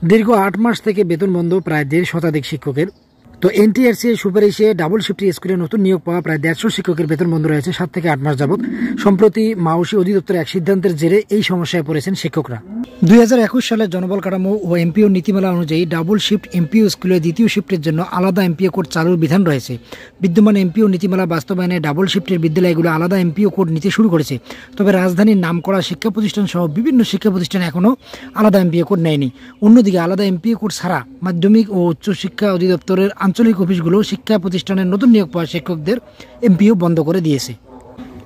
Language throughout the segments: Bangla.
দীর্ঘ ৮ মাস থেকে বেতন বন্ধ প্রায় ১.৫ শতাধিক শিক্ষকের। তো এনটিআরসি এর সুপারিশে ডাবল শিফট স্কুলে নতুন নিয়োগ পাওয়া প্রায় ১৫০ শিক্ষকের বেতন বন্ধ রয়েছে ৭ থেকে ৮ মাস যাবত। সম্প্রতি মাউসী অধিদপ্তরের এক সিদ্ধান্তের জেরে এই সমস্যায় পড়েছেন শিক্ষকরা। ২০২১ সালের জনবল কাঠামো ও এমপিও নীতিমালা অনুযায়ী ডাবল শিফট এমপিও স্কুলে দ্বিতীয় শিফটের জন্য আলাদা এমপিও কোড চালুর বিধান রয়েছে। বিদ্যমান এমপিও নীতিমালা বাস্তবায়নে ডাবল শিফটের বিদ্যালয়গুলো আলাদা এমপিও কোড নিতে শুরু করেছে। তবে রাজধানীর নামকরা শিক্ষা প্রতিষ্ঠান সহ বিভিন্ন শিক্ষা প্রতিষ্ঠান এখনও আলাদা এমপিও কোড নেয়নি। অন্যদিকে আলাদা এমপিও কোড ছাড়া মাধ্যমিক ও উচ্চশিক্ষা অধিদপ্তরের আঞ্চলিক অফিসগুলো শিক্ষা প্রতিষ্ঠানের নতুন নিয়োগ পাওয়া শিক্ষকদের এমপিও বন্ধ করে দিয়েছে।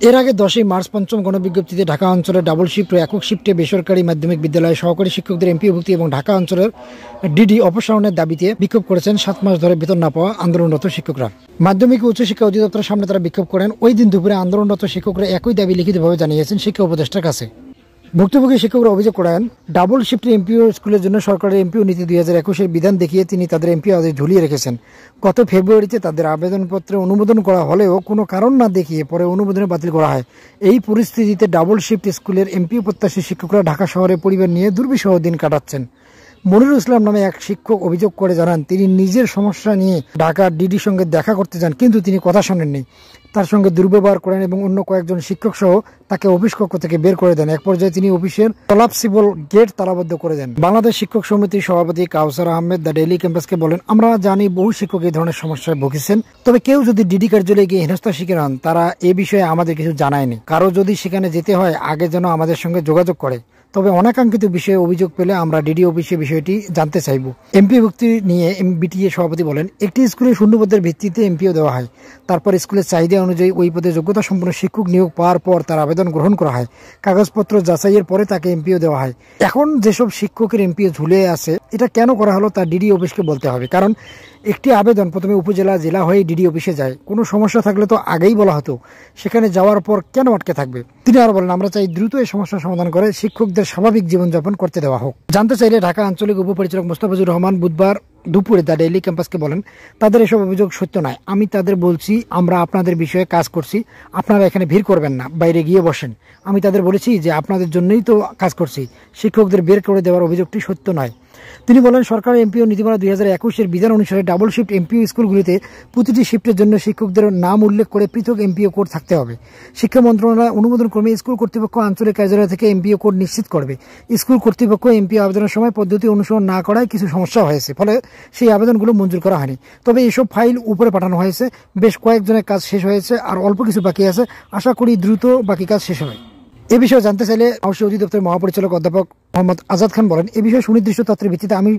এর আগে ১০ই মার্চ পঞ্চম গণবিজ্ঞপ্তিতে ঢাকা অঞ্চলের ডাবল শিফট ও একক শিফটে বেসরকারি মাধ্যমিক বিদ্যালয়ে সহকারী শিক্ষকদের এমপিওভুক্তি এবং ঢাকা অঞ্চলের ডিডি অপসারণের দাবিতে বিক্ষোভ করেছেন ৭ মাস ধরে বেতন না পাওয়া আন্দোলনরত শিক্ষকরা। মাধ্যমিক ও উচ্চশিক্ষা অধিদপ্তরের সামনে তারা বিক্ষোভ করেন। ওই দিন দুপুরে আন্দোলনরত শিক্ষকরা একই দাবি লিখিতভাবে জানিয়েছেন শিক্ষা উপদেষ্টার কাছে। ভুক্তভোগী শিক্ষকরা অভিযোগ করেন, ডাবল শিফট এমপিও স্কুলের জন্য সরকারের এমপিও নীতি ২০২১-এর বিধান দেখিয়ে তিনি তাদের এমপিও আদেশ ঝুলিয়ে রেখেছেন। গত ফেব্রুয়ারিতে তাদের আবেদনপত্রে অনুমোদন করা হলেও কোনো কারণ না দেখিয়ে পরে অনুমোদনে বাতিল করা হয়। এই পরিস্থিতিতে ডাবল শিফট স্কুলের এমপিও প্রত্যাশী শিক্ষকরা ঢাকা শহরে পরিবার নিয়ে দুর্বিষহ দিন কাটাচ্ছেন। মনিরুল ইসলাম নামে এক শিক্ষক অভিযোগ করে জানান, তিনি নিজের সমস্যা নিয়ে ঢাকার ডিডির সঙ্গে দেখা করতে যান, কিন্তু তিনি কথা শোনেননি। তার সঙ্গে দুর্ব্যবহার করেন এবং অন্য কয়েকজন শিক্ষক সহ তাকে অফিস কক্ষ থেকে বের করে দেন। এক পর্যায়ে তিনি অফিসের কলাপসিবল গেট তালাবদ্ধ করে দেন। বাংলাদেশ শিক্ষক সমিতির সভাপতি কাউসার আহমেদ দ্য ডেইলি ক্যাম্পাসকে বলেন, আমরা জানি বহু শিক্ষক এই ধরনের সমস্যায় ভুগেছেন, তবে কেউ যদি ডিডি কার্যালয়ে গিয়ে হেনস্থার শিকার হন তারা এ বিষয়ে আমাদের কিছু জানায়নি। কারো যদি সেখানে যেতে হয় আগে যেন আমাদের সঙ্গে যোগাযোগ করে। তবে অনাকাঙ্ক্ষিত বিষয়ে অভিযোগ পেলে আমরা ডিডি অফিসে বিষয়টি জানতে চাইব। এমপিও ভুক্তি নিয়ে বিটিএ সভাপতি বলেন, একটি স্কুলে শূন্যপদের ভিত্তিতে এমপিও দেওয়া হয়। তারপর স্কুলের চাহিদা অনুযায়ী ওই পদে যোগ্যতা সম্পন্ন শিক্ষক নিয়োগ পাওয়ার পর তার আবেদন গ্রহণ করা হয়। কাগজপত্র যাচাইয়ের পরে তাকে এমপিও দেওয়া হয়। এখন যেসব শিক্ষকের এমপিও ঝুলে আছে, এটা কেন করা হলো তা ডিডি অফিসকে বলতে হবে। কারণ একটি আবেদন প্রথমে উপজেলা জেলা হয়ে ডিডি অফিসে যায়। কোনো সমস্যা থাকলে তো আগেই বলা হতো, সেখানে যাওয়ার পর কেন আটকে থাকবে। তিনি আরো বলেন, আমরা চাই দ্রুত এই সমস্যার সমাধান করে শিক্ষকদের স্বাভাবিক জীবনযাপন করতে দেওয়া হোক। জানতে চাইলে ঢাকা আঞ্চলিক উপপরিচালক মোস্তাফিজুর রহমান বুধবার দুপুরে দ্য ডেইলি ক্যাম্পাসকে বলেন, তাদের এসব অভিযোগ সত্য নয়। আমি তাদের বলছি, আমরা আপনাদের বিষয়ে কাজ করছি, আপনারা এখানে ভিড় করবেন না, বাইরে গিয়ে বসেন। আমি তাদের বলেছি যে আপনাদের জন্যই তো কাজ করছি, শিক্ষকদের বের করে দেওয়ার অভিযোগটি সত্য নয়। তিনি বলেন, সরকারের এমপিও নীতিমালা ২০২১-এর বিধান অনুসারে ডাবল শিফট এমপিও স্কুলগুলিতে প্রতিটি শিফটের জন্য শিক্ষকদের নাম উল্লেখ করে পৃথক এমপিও কোড থাকতে হবে। শিক্ষা মন্ত্রণালয় অনুমোদন ক্রমে স্কুল কর্তৃপক্ষ আঞ্চলিক কার্যালয় থেকে এমপিও কোড নিশ্চিত করবে। স্কুল কর্তৃপক্ষ এমপিও আবেদনের সময় পদ্ধতি অনুসরণ না করায় কিছু সমস্যা হয়েছে, ফলে সেই আবেদনগুলো মঞ্জুর করা হয়নি। তবে এসব ফাইল উপরে পাঠানো হয়েছে, বেশ কয়েকজনের কাজ শেষ হয়েছে, আর অল্প কিছু বাকি আছে। আশা করি দ্রুত বাকি কাজ শেষ হবে। এ বিষয়ে জানতে চাইলে মাউসী অধিদপ্তরের মহাপরিচালক অধ্যাপক মোহাম্মদ আজাদ খান বলেন, এ বিষয়ে সুনির্দিষ্ট তথ্যের ভিত্তিতে আমি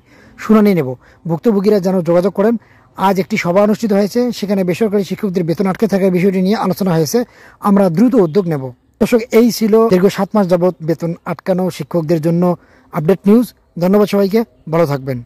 শুনানি নেব। ভুক্তভোগীরা যেন যোগাযোগ করেন। আজ একটি সভা অনুষ্ঠিত হয়েছে, সেখানে বেসরকারি শিক্ষকদের বেতন আটকে থাকার বিষয়টি নিয়ে আলোচনা হয়েছে। আমরা দ্রুত উদ্যোগ নেব। দর্শক, এই ছিল দীর্ঘ 7 মাস যাবৎ বেতন আটকানো শিক্ষকদের জন্য আপডেট নিউজ। ধন্যবাদ সবাইকে, ভালো থাকবেন।